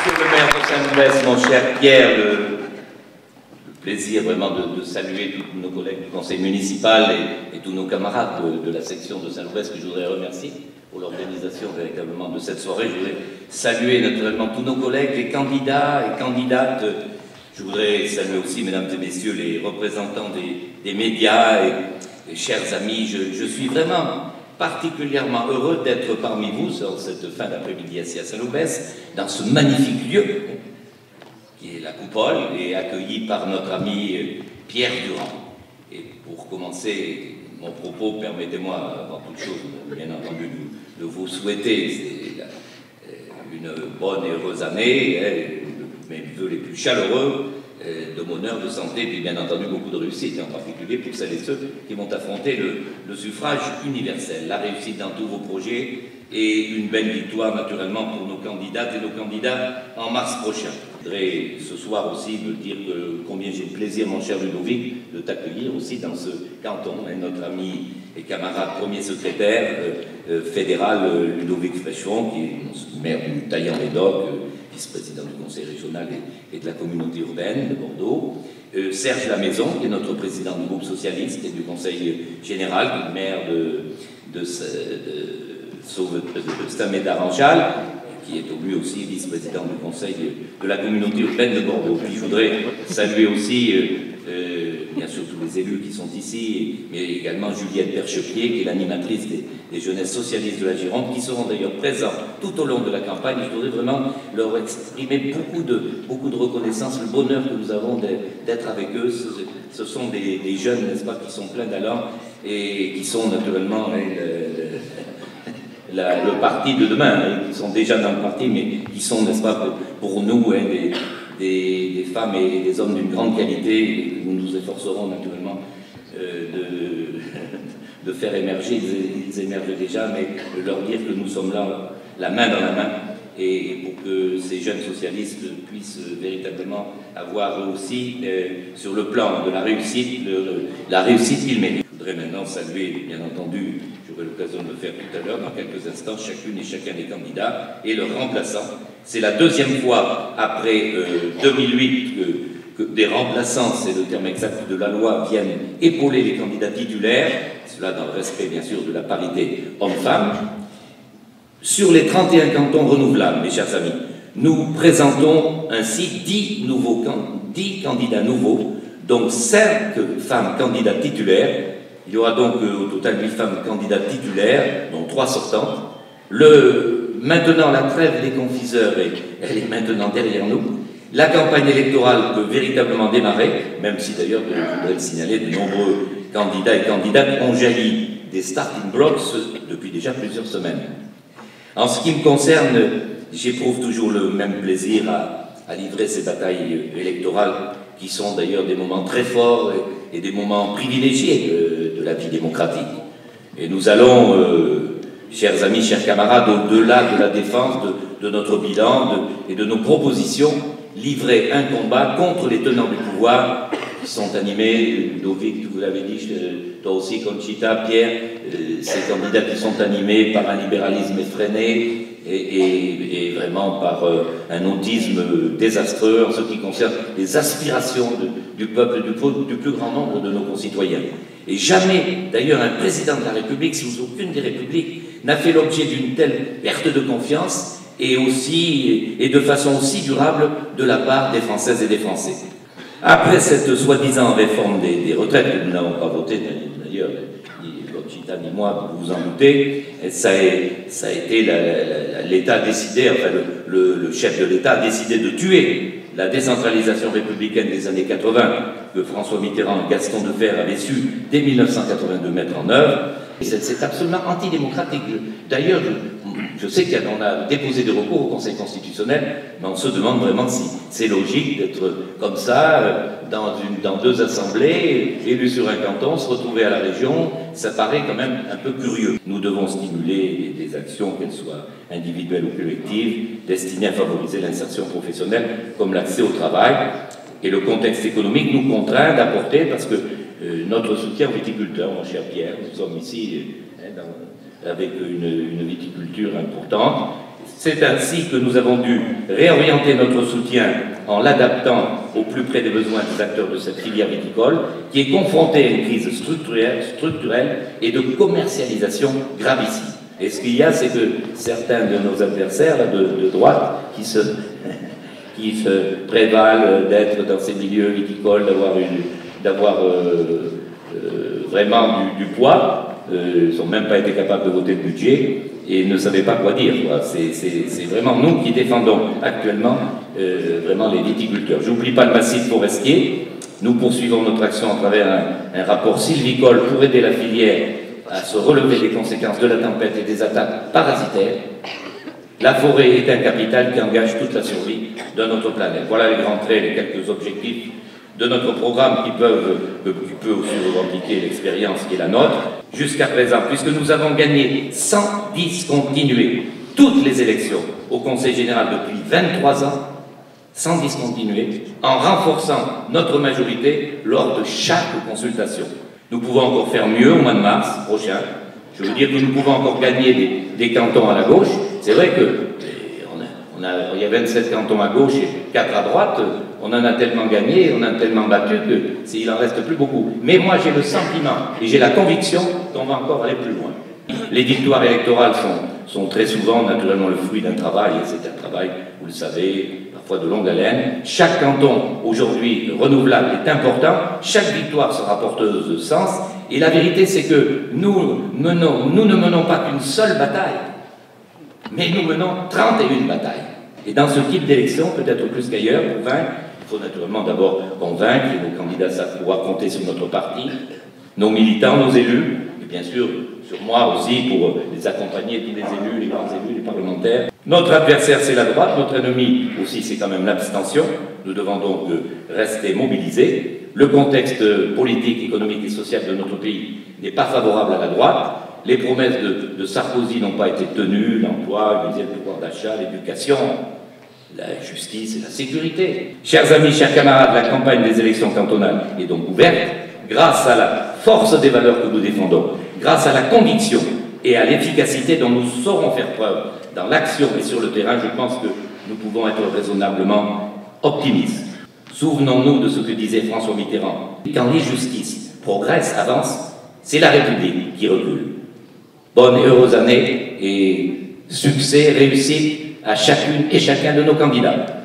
Monsieur le maire de Saint-Loubès, mon cher Pierre, le plaisir vraiment de saluer tous nos collègues du conseil municipal et tous nos camarades de la section de Saint-Loubès que je voudrais remercier pour l'organisation véritablement de cette soirée. Je voudrais saluer naturellement tous nos collègues, les candidats et candidates. Je voudrais saluer aussi, mesdames et messieurs, les représentants des médias et chers amis. Je suis vraiment particulièrement heureux d'être parmi vous sur cette fin d'après-midi ici à Saint-Loubès, dans ce magnifique lieu qui est la Coupole, et accueilli par notre ami Pierre Durand. Et pour commencer mon propos, permettez-moi, avant toute chose, bien entendu, de vous souhaiter une bonne et heureuse année, mes vœux les plus chaleureux, de bonheur, de santé, puis bien entendu beaucoup de réussite, en particulier pour celles et ceux qui vont affronter le suffrage universel, la réussite dans tous vos projets et une belle victoire naturellement pour nos candidates et nos candidats en mars prochain. Je voudrais ce soir aussi me dire combien j'ai de plaisir, mon cher Ludovic, de t'accueillir aussi dans ce canton, notre ami et camarade premier secrétaire fédéral Ludovic Fréchon, qui est maire du Taillan-Médoc, vice-président du conseil régional et de la communauté urbaine de Bordeaux, Serge Lamaison, qui est notre président du groupe socialiste et du conseil général, maire de Saint-Médard-en-Jalles, qui est lui aussi vice-président du conseil de la communauté urbaine de Bordeaux. Puis je voudrais saluer aussi, bien sûr, tous les élus qui sont ici, mais également Juliette Perchepied, qui est l'animatrice des jeunesses socialistes de la Gironde, qui seront d'ailleurs présents tout au long de la campagne. Je voudrais vraiment leur exprimer beaucoup de reconnaissance, le bonheur que nous avons d'être avec eux. Ce sont des jeunes, n'est-ce pas, qui sont pleins d'allant et qui sont naturellement le parti de demain, qui sont déjà dans le parti, mais qui sont, n'est-ce pas, pour nous, des femmes et des hommes d'une grande qualité. Nous nous efforcerons naturellement de faire émerger, ils émergent déjà, mais de leur dire que nous sommes là, la main dans la main, et pour que ces jeunes socialistes puissent véritablement avoir aussi, sur le plan de la réussite qu'ils méritent. Je voudrais maintenant saluer, bien entendu, j'aurai l'occasion de le faire tout à l'heure, dans quelques instants, chacune et chacun des candidats et leurs remplaçants. C'est la deuxième fois après 2008 que des remplaçants, c'est le terme exact de la loi, viennent épauler les candidats titulaires, cela dans le respect bien sûr de la parité homme-femme. Sur les 31 cantons renouvelables, mes chers amis, nous présentons ainsi 10 candidats nouveaux, donc 5 femmes candidates titulaires. Il y aura donc au total 8 femmes candidates titulaires, dont 3 sortantes. Maintenant, la trêve des confiseurs, elle est maintenant derrière nous. La campagne électorale peut véritablement démarrer, même si d'ailleurs, je voudrais le signaler, de nombreux candidats et candidates ont jailli des starting blocks depuis déjà plusieurs semaines. En ce qui me concerne, j'éprouve toujours le même plaisir à livrer ces batailles électorales, qui sont d'ailleurs des moments très forts et des moments privilégiés de la vie démocratique. Et nous allons, chers amis, chers camarades, au-delà de la défense de notre bilan et de nos propositions, livrer un combat contre les tenants du pouvoir qui sont animés, Ludovic, vous l'avez dit, toi aussi, Conchita, Pierre, ces candidats qui sont animés par un libéralisme effréné et vraiment par un autisme désastreux en ce qui concerne les aspirations du peuple, du plus grand nombre de nos concitoyens. Et jamais, d'ailleurs, un président de la République, sous aucune des républiques, n'a fait l'objet d'une telle perte de confiance et de façon aussi durable de la part des Françaises et des Français. Après cette soi-disant réforme des retraites, que nous n'avons pas votée, d'ailleurs, ni Conchita ni moi, vous vous en doutez, ça a été l'État a décidé, enfin le chef de l'État a décidé de tuer la décentralisation républicaine des années 80, que François Mitterrand et Gaston Defferre avaient su dès 1982 mettre en œuvre. C'est absolument antidémocratique. D'ailleurs, je sais qu'on a déposé des recours au Conseil constitutionnel, mais on se demande vraiment si c'est logique d'être comme ça, dans 2 assemblées, élus sur un canton, se retrouver à la région, ça paraît quand même un peu curieux. Nous devons stimuler des actions, qu'elles soient individuelles ou collectives, destinées à favoriser l'insertion professionnelle, comme l'accès au travail. Et le contexte économique nous contraint d'apporter, parce que notre soutien aux viticulteurs, mon cher Pierre, nous sommes ici avec une viticulture importante, C'est ainsi que nous avons dû réorienter notre soutien en l'adaptant au plus près des besoins des acteurs de cette filière viticole, qui est confrontée à une crise structurelle et de commercialisation gravissime. Et ce qu'il y a, c'est que certains de nos adversaires de droite qui se prévalent d'être dans ces milieux viticoles, d'avoir vraiment du poids, n'ont même pas été capables de voter le budget et ne savaient pas quoi dire. C'est vraiment nous qui défendons actuellement vraiment les viticulteurs. Je n'oublie pas le massif forestier. Nous poursuivons notre action à travers un rapport sylvicole pour aider la filière à se relever des conséquences de la tempête et des attaques parasitaires. La forêt est un capital qui engage toute la survie de notre planète. Voilà les grands traits, les quelques objectifs de notre programme qui peut aussi revendiquer l'expérience qui est la nôtre. Jusqu'à présent, puisque nous avons gagné sans discontinuer toutes les élections au Conseil général depuis 23 ans, sans discontinuer, en renforçant notre majorité lors de chaque consultation. Nous pouvons encore faire mieux au mois de mars prochain. Je veux dire que nous pouvons encore gagner des cantons à la gauche. C'est vrai qu'il y a 27 cantons à gauche et 4 à droite. On en a tellement gagné, on en a tellement battu qu'il n'en reste plus beaucoup. Mais moi, j'ai le sentiment et j'ai la conviction qu'on va encore aller plus loin. Les victoires électorales sont très souvent, naturellement, le fruit d'un travail. Et c'est un travail, vous le savez, parfois de longue haleine. Chaque canton, aujourd'hui, renouvelable est important. Chaque victoire sera porteuse de sens. Et la vérité, c'est que nous ne menons pas qu'une seule bataille, mais nous menons 31 batailles. Et dans ce type d'élection, peut-être plus qu'ailleurs, pour vaincre, il faut naturellement d'abord convaincre, et nos candidats savent pouvoir compter sur notre parti, nos militants, nos élus, et bien sûr, sur moi aussi, pour les accompagner, tous les élus, les grands élus, les parlementaires. Notre adversaire, c'est la droite, notre ennemi aussi, c'est quand même l'abstention. Nous devons donc rester mobilisés. Le contexte politique, économique et social de notre pays n'est pas favorable à la droite. Les promesses de Sarkozy n'ont pas été tenues, l'emploi, le pouvoir d'achat, l'éducation, la justice et la sécurité. Chers amis, chers camarades, la campagne des élections cantonales est donc ouverte grâce à la force des valeurs que nous défendons, grâce à la conviction et à l'efficacité dont nous saurons faire preuve dans l'action et sur le terrain. Je pense que nous pouvons être raisonnablement optimistes. Souvenons-nous de ce que disait François Mitterrand. Quand l'injustice progresse, avance, c'est la République qui recule. Bonne et heureuse année et succès, réussite à chacune et chacun de nos candidats.